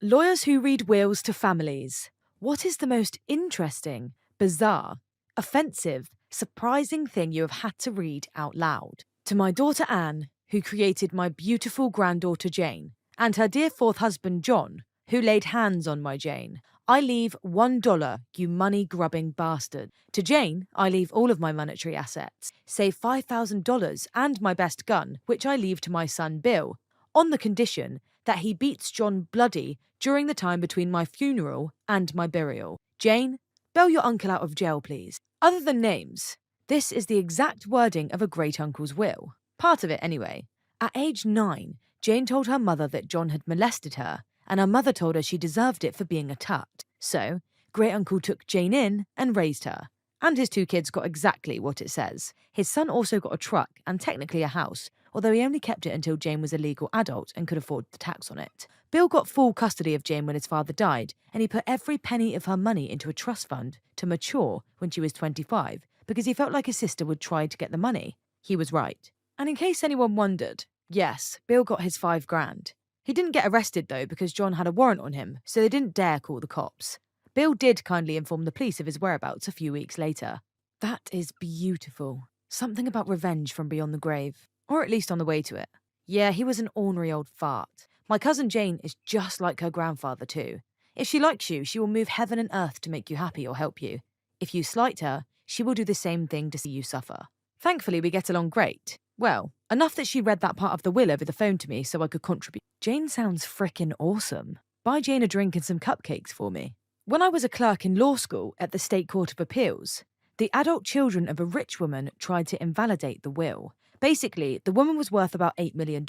Lawyers who read wills to families. What is the most interesting, bizarre, offensive, surprising thing you have had to read out loud? To my daughter Anne, who created my beautiful granddaughter Jane, and her dear fourth husband John, who laid hands on my Jane, I leave $1, you money-grubbing bastard. To Jane, I leave all of my monetary assets, save $5,000 and my best gun, which I leave to my son Bill, on the condition that he beats John bloody during the time between my funeral and my burial. Jane, bail your uncle out of jail, please. Other than names, this is the exact wording of a great-uncle's will. Part of it, anyway. At age 9, Jane told her mother that John had molested her, and her mother told her she deserved it for being a tut. So, great-uncle took Jane in and raised her. And his 2 kids got exactly what it says. His son also got a truck and technically a house, although he only kept it until Jane was a legal adult and could afford the tax on it. Bill got full custody of Jane when his father died, and he put every penny of her money into a trust fund to mature when she was 25, because he felt like his sister would try to get the money. He was right. And in case anyone wondered, yes, Bill got his $5,000. He didn't get arrested though because John had a warrant on him, so they didn't dare call the cops. Bill did kindly inform the police of his whereabouts a few weeks later. That is beautiful. Something about revenge from beyond the grave. Or at least on the way to it. Yeah, he was an ornery old fart. My cousin Jane is just like her grandfather too. If she likes you, she will move heaven and earth to make you happy or help you. If you slight her, she will do the same thing to see you suffer. Thankfully, we get along great. Well, enough that she read that part of the will over the phone to me so I could contribute. Jane sounds frickin' awesome. Buy Jane a drink and some cupcakes for me. When I was a clerk in law school at the State Court of Appeals, the adult children of a rich woman tried to invalidate the will. Basically, the woman was worth about $8 million,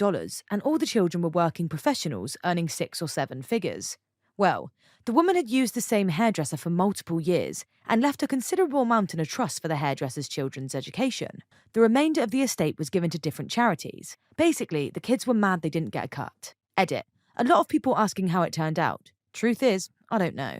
and all the children were working professionals earning 6 or 7 figures. Well, the woman had used the same hairdresser for multiple years and left a considerable amount in a trust for the hairdresser's children's education. The remainder of the estate was given to different charities. Basically, the kids were mad they didn't get a cut. Edit. A lot of people asking how it turned out. Truth is, I don't know.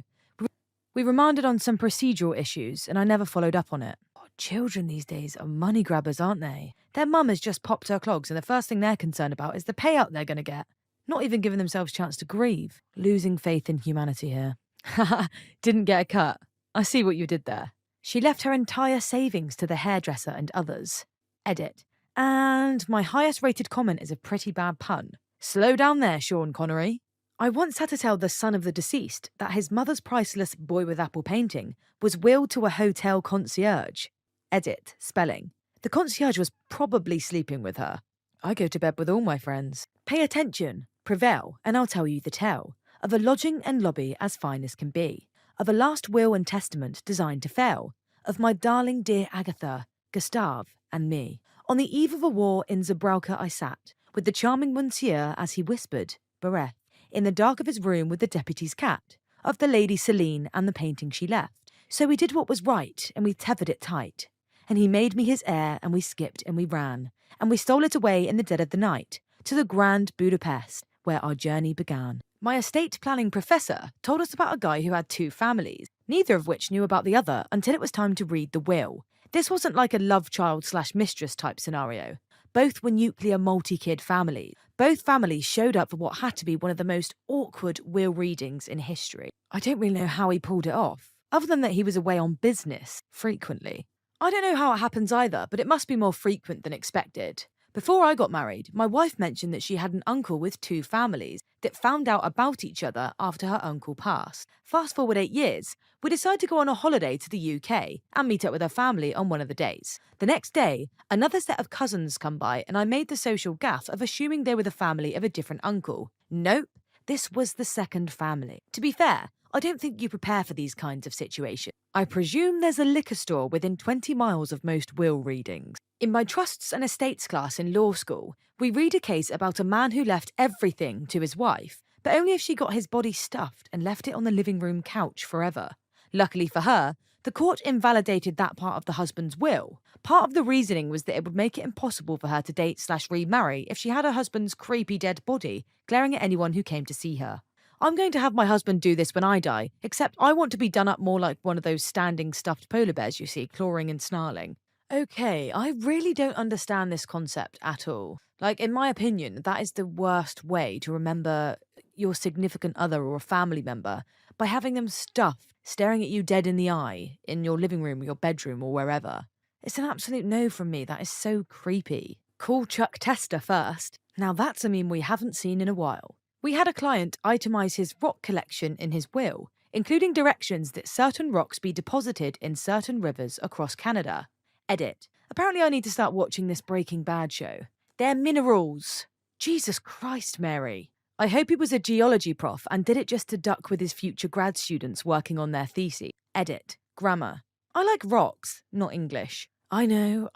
We remanded on some procedural issues, and I never followed up on it. Children these days are money grabbers, aren't they? Their mum has just popped her clogs, and the first thing they're concerned about is the payout they're going to get. Not even giving themselves a chance to grieve. Losing faith in humanity here. Haha, didn't get a cut. I see what you did there. She left her entire savings to the hairdresser and others. Edit. And my highest rated comment is a pretty bad pun. Slow down there, Sean Connery. I once had to tell the son of the deceased that his mother's priceless boy with apple painting was willed to a hotel concierge. Edit. Spelling. The concierge was probably sleeping with her. I go to bed with all my friends. Pay attention, prevail, and I'll tell you the tale of a lodging and lobby as fine as can be, of a last will and testament designed to fail, of my darling dear Agatha, Gustave, and me. On the eve of a war in Zebralka I sat, with the charming monsieur as he whispered, bereft, in the dark of his room with the deputy's cat, of the lady Celine and the painting she left. So we did what was right, and we tethered it tight. And he made me his heir, and we skipped and we ran, and we stole it away in the dead of the night, to the grand Budapest, where our journey began. My estate planning professor told us about a guy who had 2 families, neither of which knew about the other until it was time to read the will. This wasn't like a love child/mistress type scenario. Both were nuclear multi-kid families. Both families showed up for what had to be one of the most awkward will readings in history. I don't really know how he pulled it off, other than that he was away on business, frequently. I don't know how it happens either, but it must be more frequent than expected. Before I got married, my wife mentioned that she had an uncle with 2 families that found out about each other after her uncle passed. Fast forward 8 years, we decided to go on a holiday to the UK and meet up with her family on one of the days. The next day, another set of cousins come by and I made the social gaffe of assuming they were the family of a different uncle. Nope, this was the second family. To be fair, I don't think you prepare for these kinds of situations. I presume there's a liquor store within 20 miles of most will readings. In my trusts and estates class in law school, we read a case about a man who left everything to his wife, but only if she got his body stuffed and left it on the living room couch forever. Luckily for her, the court invalidated that part of the husband's will. Part of the reasoning was that it would make it impossible for her to date/remarry if she had her husband's creepy dead body glaring at anyone who came to see her. I'm going to have my husband do this when I die, except I want to be done up more like one of those standing stuffed polar bears you see, clawing and snarling. Okay, I really don't understand this concept at all. Like, in my opinion, that is the worst way to remember, your significant other or a family member by having them stuffed, staring at you dead in the eye in your living room or your bedroom or wherever. It's an absolute no from me. That is so creepy. Call Chuck Tester first. Now that's a meme we haven't seen in a while. We had a client itemise his rock collection in his will, including directions that certain rocks be deposited in certain rivers across Canada. Edit. Apparently I need to start watching this Breaking Bad show. They're minerals. Jesus Christ, Mary. I hope he was a geology prof and did it just to duck with his future grad students working on their thesis. Edit. Grammar. I like rocks, not English. I know.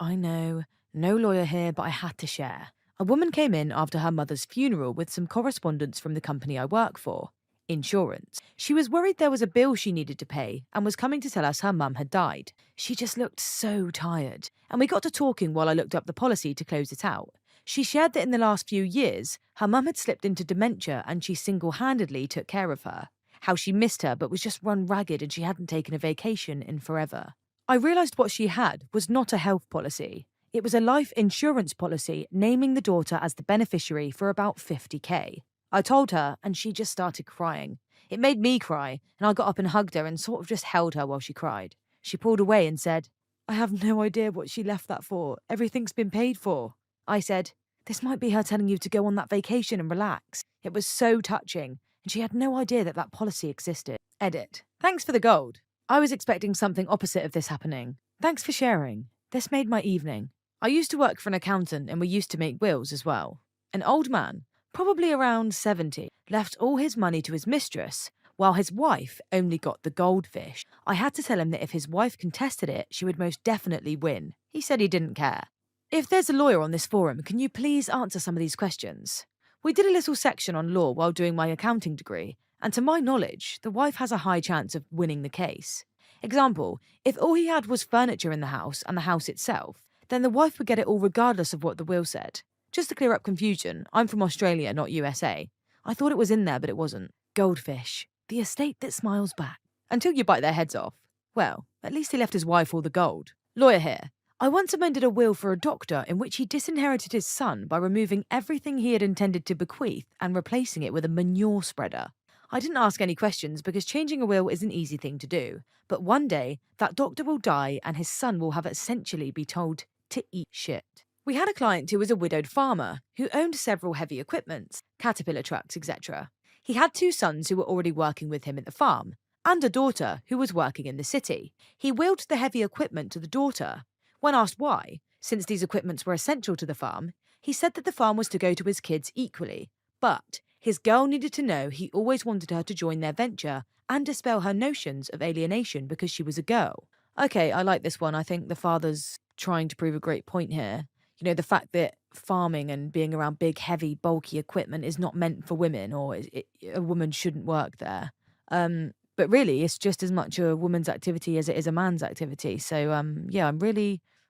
No lawyer here, but I had to share. A woman came in after her mother's funeral with some correspondence from the company I work for. Insurance. She was worried there was a bill she needed to pay and was coming to tell us her mum had died. She just looked so tired, and we got to talking while I looked up the policy to close it out. She shared that in the last few years, her mum had slipped into dementia and she single-handedly took care of her. How she missed her but was just run ragged and she hadn't taken a vacation in forever. I realised what she had was not a health policy. It was a life insurance policy naming the daughter as the beneficiary for about $50,000. I told her and she just started crying. It made me cry and I got up and hugged her and sort of just held her while she cried. She pulled away and said, "I have no idea what she left that for. Everything's been paid for." I said, "This might be her telling you to go on that vacation and relax." It was so touching and she had no idea that that policy existed. Edit. Thanks for the gold. I was expecting something opposite of this happening. Thanks for sharing. This made my evening. I used to work for an accountant and we used to make wills as well. An old man, probably around 70, left all his money to his mistress, while his wife only got the goldfish. I had to tell him that if his wife contested it, she would most definitely win. He said he didn't care. If there's a lawyer on this forum, can you please answer some of these questions? We did a little section on law while doing my accounting degree, and to my knowledge, the wife has a high chance of winning the case. Example, if all he had was furniture in the house and the house itself, then the wife would get it all regardless of what the will said. Just to clear up confusion, I'm from Australia, not USA. I thought it was in there, but it wasn't. Goldfish. The estate that smiles back. Until you bite their heads off. Well, at least he left his wife all the gold. Lawyer here. I once amended a will for a doctor in which he disinherited his son by removing everything he had intended to bequeath and replacing it with a manure spreader. I didn't ask any questions because changing a will is an easy thing to do. But one day, that doctor will die and his son will have essentially be told to eat shit. We had a client who was a widowed farmer who owned several heavy equipments, Caterpillar trucks, etc. He had 2 sons who were already working with him at the farm, and a daughter who was working in the city. He willed the heavy equipment to the daughter. When asked why, since these equipments were essential to the farm, he said that the farm was to go to his kids equally, but his girl needed to know he always wanted her to join their venture and dispel her notions of alienation because she was a girl. Okay, I like this one. I think the father's trying to prove a great point here. You know, the fact that farming and being around big, heavy, bulky equipment is not meant for women, or a woman shouldn't work there. But really, it's just as much a woman's activity as it is a man's activity. So, yeah,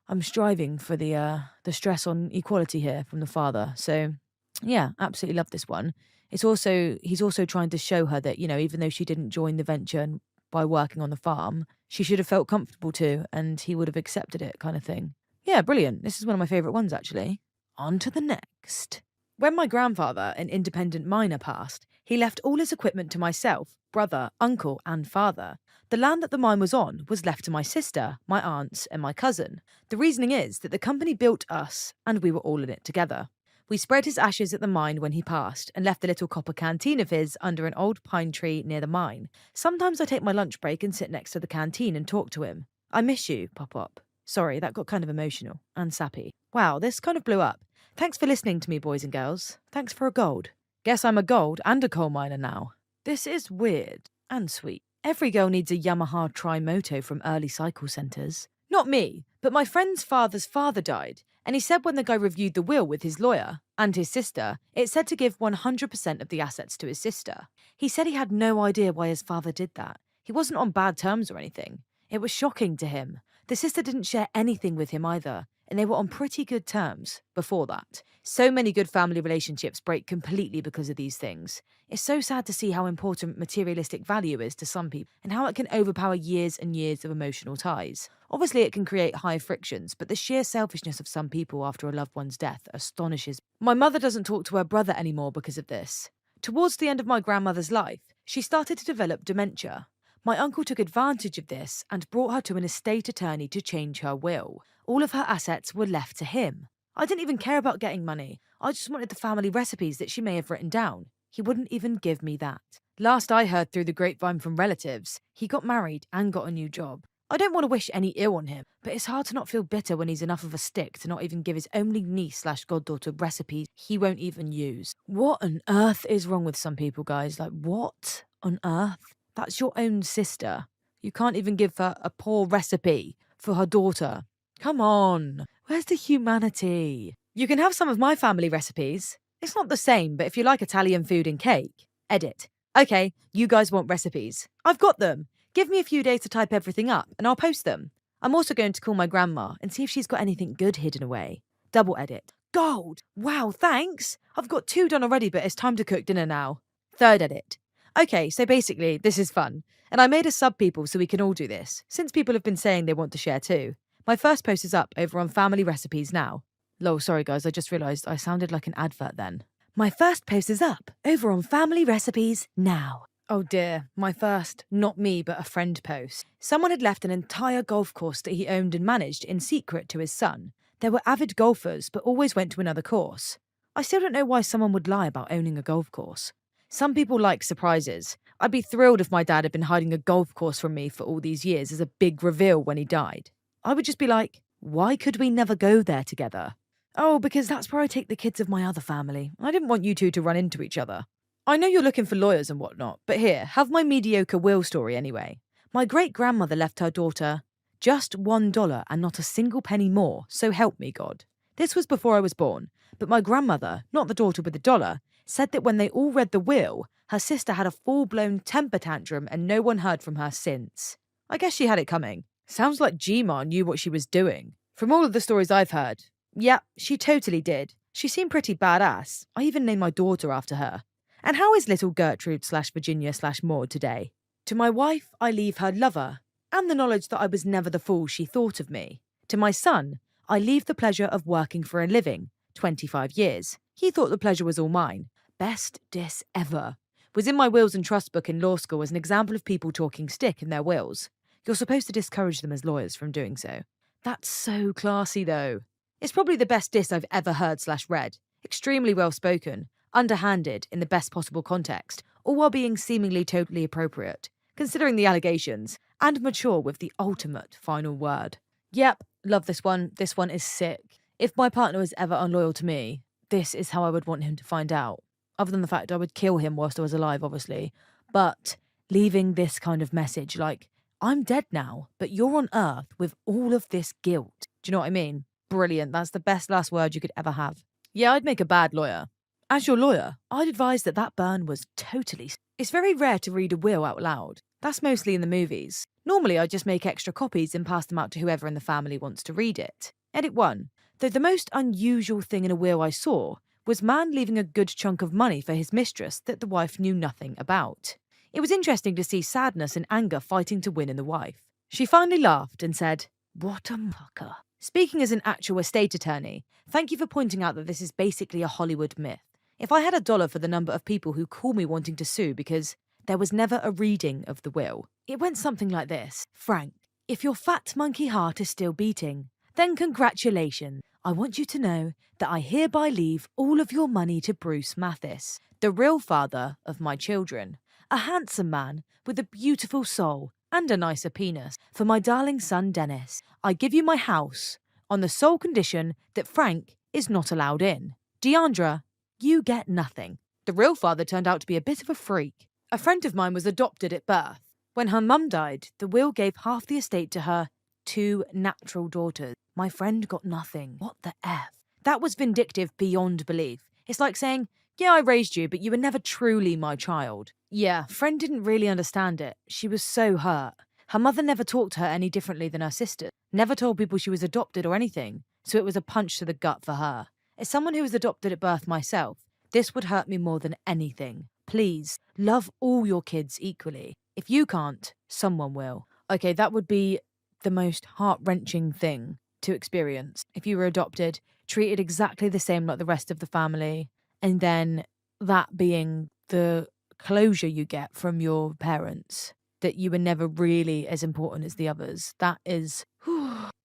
I'm striving for the stress on equality here from the father. So, yeah, absolutely love this one. He's also trying to show her that, you know, even though she didn't join the venture by working on the farm, she should have felt comfortable to, and he would have accepted it, kind of thing. Yeah, brilliant. This is one of my favourite ones, actually. On to the next. When my grandfather, an independent miner, passed, he left all his equipment to myself, brother, uncle, and father. The land that the mine was on was left to my sister, my aunts, and my cousin. The reasoning is that the company built us, and we were all in it together. We spread his ashes at the mine when he passed and left the little copper canteen of his under an old pine tree near the mine. Sometimes I take my lunch break and sit next to the canteen and talk to him. I miss you, Pop-Up. Sorry, that got kind of emotional and sappy. Wow, this kind of blew up. Thanks for listening to me, boys and girls. Thanks for a gold. Guess I'm a gold and a coal miner now. This is weird and sweet. Every girl needs a Yamaha Tri-Moto from early cycle centres. Not me, but my friend's father's father died, and he said when the guy reviewed the will with his lawyer and his sister, it said to give 100% of the assets to his sister. He said he had no idea why his father did that. He wasn't on bad terms or anything. It was shocking to him. The sister didn't share anything with him either, and they were on pretty good terms before that. So many good family relationships break completely because of these things. It's so sad to see how important materialistic value is to some people and how it can overpower years and years of emotional ties. Obviously, it can create high frictions, but the sheer selfishness of some people after a loved one's death astonishes. My mother doesn't talk to her brother anymore because of this. Towards the end of my grandmother's life, she started to develop dementia. My uncle took advantage of this and brought her to an estate attorney to change her will. All of her assets were left to him. I didn't even care about getting money. I just wanted the family recipes that she may have written down. He wouldn't even give me that. Last I heard through the grapevine from relatives, he got married and got a new job. I don't want to wish any ill on him, but it's hard to not feel bitter when he's enough of a stick to not even give his only niece/goddaughter recipes he won't even use. What on earth is wrong with some people, guys? Like, what on earth? That's your own sister. You can't even give her a poor recipe for her daughter. Come on, where's the humanity? You can have some of my family recipes. It's not the same, but if you like Italian food and cake, edit. Okay, you guys want recipes. I've got them. Give me a few days to type everything up, and I'll post them. I'm also going to call my grandma and see if she's got anything good hidden away. Double edit. Gold! Wow, thanks! I've got 2 done already, but it's time to cook dinner now. Third edit. Okay, so basically, this is fun. And I made a sub people so we can all do this, since people have been saying they want to share too. My first post is up over on family recipes now. Lol, sorry guys, I just realised I sounded like an advert then. My first post is up over on family recipes now. Oh dear, my first, not me but a friend post. Someone had left an entire golf course that he owned and managed in secret to his son. They were avid golfers but always went to another course. I still don't know why someone would lie about owning a golf course. Some people like surprises. I'd be thrilled if my dad had been hiding a golf course from me for all these years as a big reveal when he died. I would just be like, why could we never go there together? Oh, because that's where I take the kids of my other family. I didn't want you two to run into each other. I know you're looking for lawyers and whatnot, but here, have my mediocre will story anyway. My great-grandmother left her daughter just $1 and not a single penny more, so help me God. This was before I was born, but my grandmother, not the daughter with the dollar, said that when they all read the will, her sister had a full-blown temper tantrum and no one heard from her since. I guess she had it coming. Sounds like G-Ma knew what she was doing. From all of the stories I've heard, yeah, she totally did. She seemed pretty badass. I even named my daughter after her. And how is little Gertrude/Virginia/Maud today? To my wife, I leave her lover, and the knowledge that I was never the fool she thought of me. To my son, I leave the pleasure of working for a living, 25 years. He thought the pleasure was all mine. Best diss ever. Was in my wills and trust book in law school as an example of people talking stick in their wills. You're supposed to discourage them as lawyers from doing so. That's so classy though. It's probably the best diss I've ever heard/read. Extremely well spoken, underhanded in the best possible context, all while being seemingly totally appropriate, considering the allegations, and mature with the ultimate final word. Yep, love this one. This one is sick. If my partner was ever unloyal to me, this is how I would want him to find out. Other than the fact I would kill him whilst I was alive, obviously. But leaving this kind of message like, I'm dead now, but you're on Earth with all of this guilt. Do you know what I mean? Brilliant. That's the best last word you could ever have. Yeah, I'd make a bad lawyer. As your lawyer, I'd advise that that burn was totally... It's very rare to read a will out loud. That's mostly in the movies. Normally, I just make extra copies and pass them out to whoever in the family wants to read it. Edit 1. Though the most unusual thing in a will I saw was man leaving a good chunk of money for his mistress that the wife knew nothing about. It was interesting to see sadness and anger fighting to win in the wife. She finally laughed and said, "What a mucker." Speaking as an actual estate attorney, thank you for pointing out that this is basically a Hollywood myth. If I had $1 for the number of people who call me wanting to sue because there was never a reading of the will, it went something like this. Frank, if your fat monkey heart is still beating, then congratulations. I want you to know that I hereby leave all of your money to Bruce Mathis, the real father of my children, a handsome man with a beautiful soul and a nicer penis. For my darling son Dennis, I give you my house on the sole condition that Frank is not allowed in. Deandra, you get nothing. The real father turned out to be a bit of a freak. A friend of mine was adopted at birth. When her mum died, the will gave half the estate to her 2 natural daughters. My friend got nothing. What the F? That was vindictive beyond belief. It's like saying, yeah, I raised you, but you were never truly my child. Yeah, friend didn't really understand it. She was so hurt. Her mother never talked to her any differently than her sister. Never told people she was adopted or anything. So it was a punch to the gut for her. As someone who was adopted at birth myself, this would hurt me more than anything. Please, love all your kids equally. If you can't, someone will. Okay, that would be the most heart-wrenching thing to experience. If you were adopted, treated exactly the same like the rest of the family, and then that being the closure you get from your parents, that you were never really as important as the others. That is,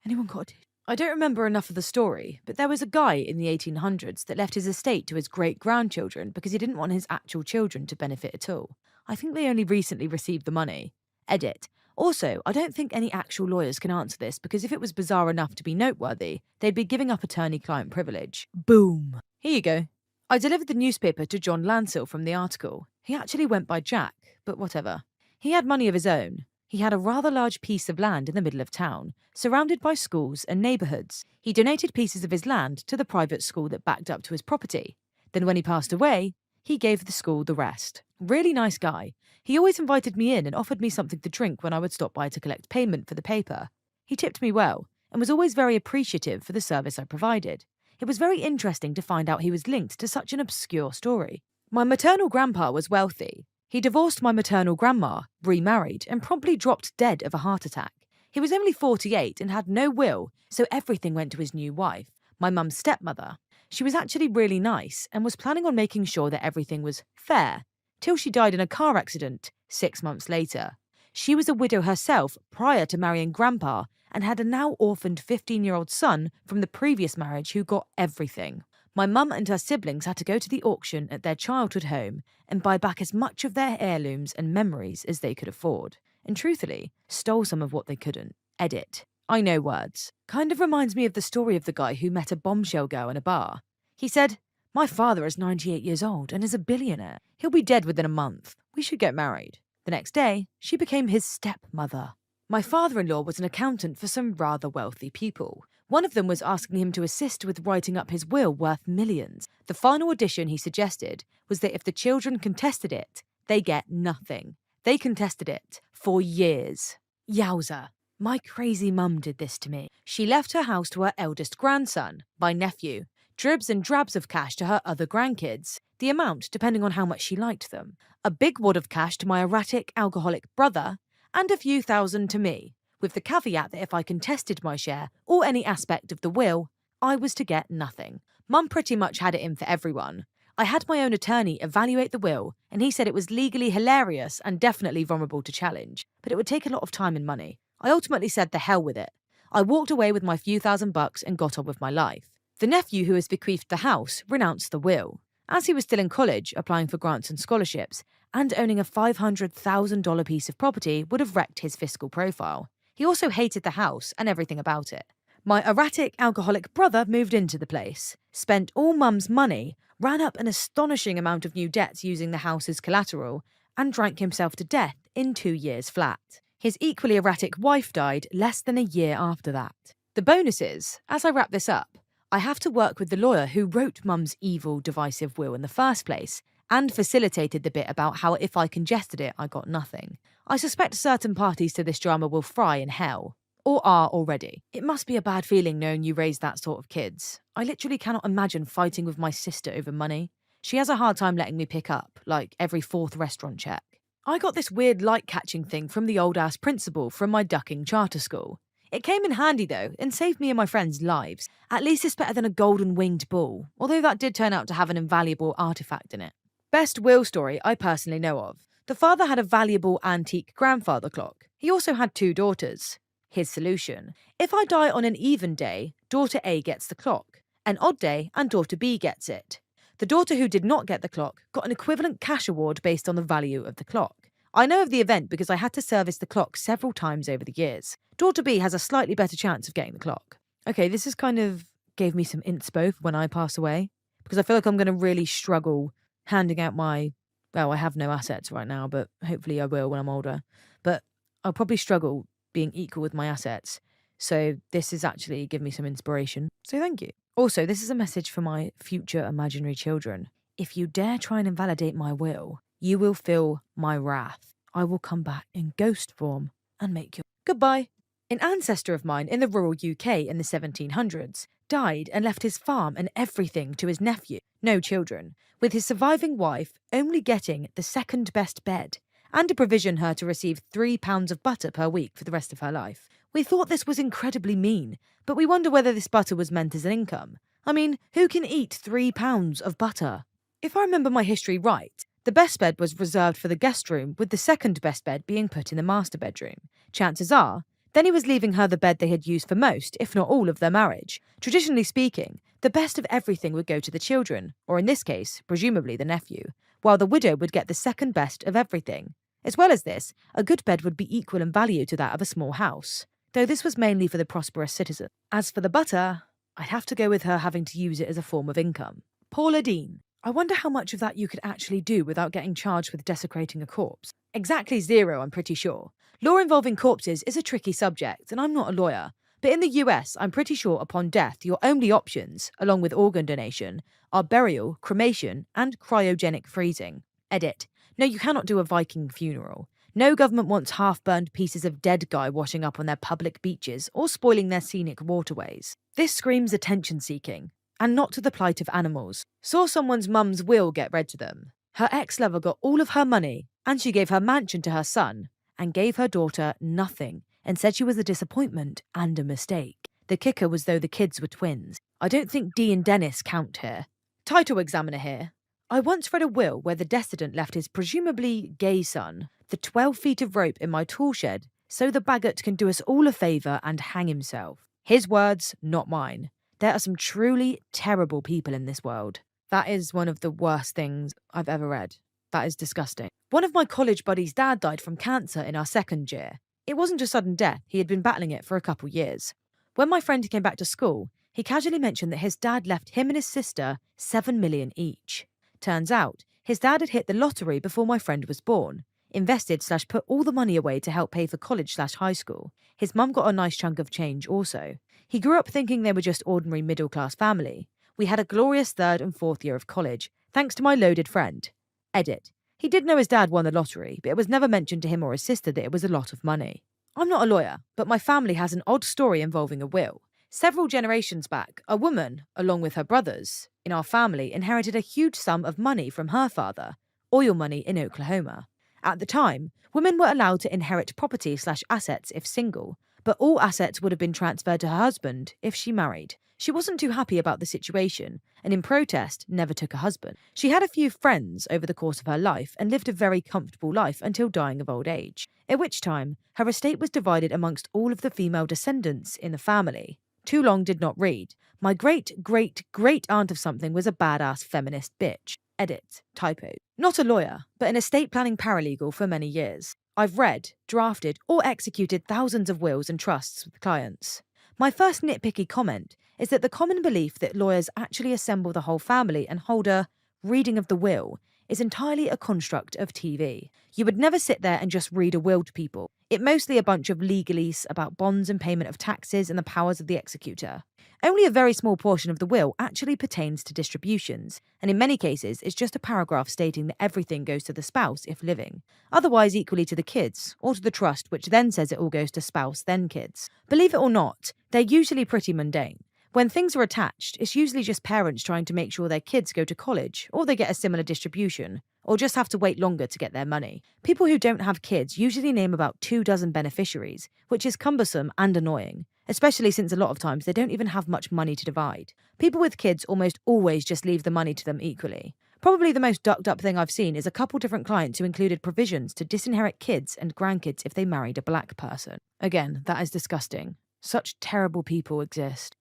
anyone got it? I don't remember enough of the story, but there was a guy in the 1800s that left his estate to his great-grandchildren because he didn't want his actual children to benefit at all. I think they only recently received the money. Edit. Also, I don't think any actual lawyers can answer this because if it was bizarre enough to be noteworthy, they'd be giving up attorney-client privilege. Boom. Here you go. I delivered the newspaper to John Lansell from the article. He actually went by Jack, but whatever. He had money of his own. He had a rather large piece of land in the middle of town, surrounded by schools and neighbourhoods. He donated pieces of his land to the private school that backed up to his property. Then when he passed away, he gave the school the rest. Really nice guy. He always invited me in and offered me something to drink when I would stop by to collect payment for the paper. He tipped me well, and was always very appreciative for the service I provided. It was very interesting to find out he was linked to such an obscure story. My maternal grandpa was wealthy. He divorced my maternal grandma, remarried, and promptly dropped dead of a heart attack. He was only 48 and had no will, so everything went to his new wife, my mum's stepmother. She was actually really nice and was planning on making sure that everything was fair, till she died in a car accident 6 months later. She was a widow herself prior to marrying Grandpa and had a now orphaned 15-year-old son from the previous marriage who got everything. My mum and her siblings had to go to the auction at their childhood home and buy back as much of their heirlooms and memories as they could afford, and truthfully, stole some of what they couldn't. Edit. I know words. Kind of reminds me of the story of the guy who met a bombshell girl in a bar. He said, "My father is 98 years old and is a billionaire. He'll be dead within a month. We should get married." The next day, she became his stepmother. My father-in-law was an accountant for some rather wealthy people. One of them was asking him to assist with writing up his will worth millions. The final addition he suggested was that if the children contested it, they get nothing. They contested it for years. Yowza. My crazy mum did this to me. She left her house to her eldest grandson, my nephew, dribs and drabs of cash to her other grandkids, the amount depending on how much she liked them, a big wad of cash to my erratic alcoholic brother, and a few thousand to me, with the caveat that if I contested my share or any aspect of the will, I was to get nothing. Mum pretty much had it in for everyone. I had my own attorney evaluate the will, and he said it was legally hilarious and definitely vulnerable to challenge, but it would take a lot of time and money. I ultimately said the hell with it. I walked away with my few $1,000 and got on with my life. The nephew who has bequeathed the house renounced the will. As he was still in college, applying for grants and scholarships, and owning a $500,000 piece of property would have wrecked his fiscal profile. He also hated the house and everything about it. My erratic alcoholic brother moved into the place, spent all mum's money, ran up an astonishing amount of new debts using the house as collateral, and drank himself to death in 2 years flat. His equally erratic wife died less than a year after that. The bonus is, as I wrap this up, I have to work with the lawyer who wrote mum's evil, divisive will in the first place, and facilitated the bit about how if I congested it, I got nothing. I suspect certain parties to this drama will fry in hell, or are already. It must be a bad feeling knowing you raised that sort of kids. I literally cannot imagine fighting with my sister over money. She has a hard time letting me pick up, like every 4th restaurant check. I got this weird light-catching thing from the old-ass principal from my ducking charter school. It came in handy though, and saved me and my friends' lives. At least it's better than a golden winged ball, although that did turn out to have an invaluable artifact in it. Best will story I personally know of. The father had a valuable antique grandfather clock. He also had 2 daughters. His solution: if I die on an even day, daughter A gets the clock. An odd day, and daughter B gets it. The daughter who did not get the clock got an equivalent cash award based on the value of the clock. I know of the event because I had to service the clock several times over the years. Daughter B has a slightly better chance of getting the clock. Okay, this is kind of gave me some inspo for when I pass away, because I feel like I'm going to really struggle handing out my, well, I have no assets right now, but hopefully I will when I'm older. But I'll probably struggle being equal with my assets. So this is actually giving me some inspiration. So thank you. Also, this is a message for my future imaginary children. If you dare try and invalidate my will, you will feel my wrath. I will come back in ghost form and make you... Goodbye. An ancestor of mine in the rural UK in the 1700s died and left his farm and everything to his nephew, no children, with his surviving wife only getting the second best bed and a provision her to receive 3 pounds of butter per week for the rest of her life. We thought this was incredibly mean, but we wonder whether this butter was meant as an income. I mean, who can eat 3 pounds of butter? If I remember my history right, The best bed was reserved for the guest room, with the second best bed being put in the master bedroom. Chances are, then he was leaving her the bed they had used for most, if not all, of their marriage. Traditionally speaking, the best of everything would go to the children, or in this case, presumably the nephew, while the widow would get the second best of everything. As well as this, a good bed would be equal in value to that of a small house, though this was mainly for the prosperous citizen. As for the butter, I'd have to go with her having to use it as a form of income. Paula Dean. I wonder how much of that you could actually do without getting charged with desecrating a corpse. Exactly 0, I'm pretty sure. Law involving corpses is a tricky subject, and I'm not a lawyer. But in the US, I'm pretty sure upon death, your only options, along with organ donation, are burial, cremation, and cryogenic freezing. Edit. No, you cannot do a Viking funeral. No government wants half-burned pieces of dead guy washing up on their public beaches or spoiling their scenic waterways. This screams attention-seeking, and not to the plight of animals. Saw someone's mum's will get read to them. Her ex-lover got all of her money, and she gave her mansion to her son, and gave her daughter nothing, and said she was a disappointment and a mistake. The kicker was though the kids were twins. I don't think Dee and Dennis count here. Title examiner here. I once read a will where the decedent left his presumably gay son the 12 feet of rope in my tool shed so the bagot can do us all a favour and hang himself. His words, not mine. There are some truly terrible people in this world. That is one of the worst things I've ever read. That is disgusting. One of my college buddies' dad died from cancer in our second year. It wasn't a sudden death, he had been battling it for a couple years. When my friend came back to school, he casually mentioned that his dad left him and his sister $7 million each. Turns out, his dad had hit the lottery before my friend was born, invested/put all the money away to help pay for college/high school. His mum got a nice chunk of change also. He grew up thinking they were just ordinary middle-class family. We had a glorious 3rd and 4th year of college, thanks to my loaded friend. Edit. He did know his dad won the lottery, but it was never mentioned to him or his sister that it was a lot of money. I'm not a lawyer, but my family has an odd story involving a will. Several generations back, a woman, along with her brothers, in our family inherited a huge sum of money from her father, oil money in Oklahoma. At the time, women were allowed to inherit property/assets if single, but all assets would have been transferred to her husband if she married. She wasn't too happy about the situation, and in protest, never took a husband. She had a few friends over the course of her life and lived a very comfortable life until dying of old age, at which time her estate was divided amongst all of the female descendants in the family. Too long did not read. My great-great-great-aunt of something was a badass feminist bitch. Edit. Typo. Not a lawyer, but an estate planning paralegal for many years. I've read, drafted, or executed thousands of wills and trusts with clients. My first nitpicky comment is that the common belief that lawyers actually assemble the whole family and hold a reading of the will is entirely a construct of TV. You would never sit there and just read a will to people. It's mostly a bunch of legalese about bonds and payment of taxes and the powers of the executor. Only a very small portion of the will actually pertains to distributions, and in many cases it's just a paragraph stating that everything goes to the spouse if living, otherwise equally to the kids, or to the trust which then says it all goes to spouse then kids. Believe it or not, they're usually pretty mundane. When things are attached, it's usually just parents trying to make sure their kids go to college, or they get a similar distribution, or just have to wait longer to get their money. People who don't have kids usually name about 24 beneficiaries, which is cumbersome and annoying, especially since a lot of times they don't even have much money to divide. People with kids almost always just leave the money to them equally. Probably the most ducked up thing I've seen is a couple different clients who included provisions to disinherit kids and grandkids if they married a black person. Again, that is disgusting. Such terrible people exist.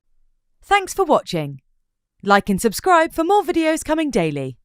Thanks for watching. Like and subscribe for more videos coming daily.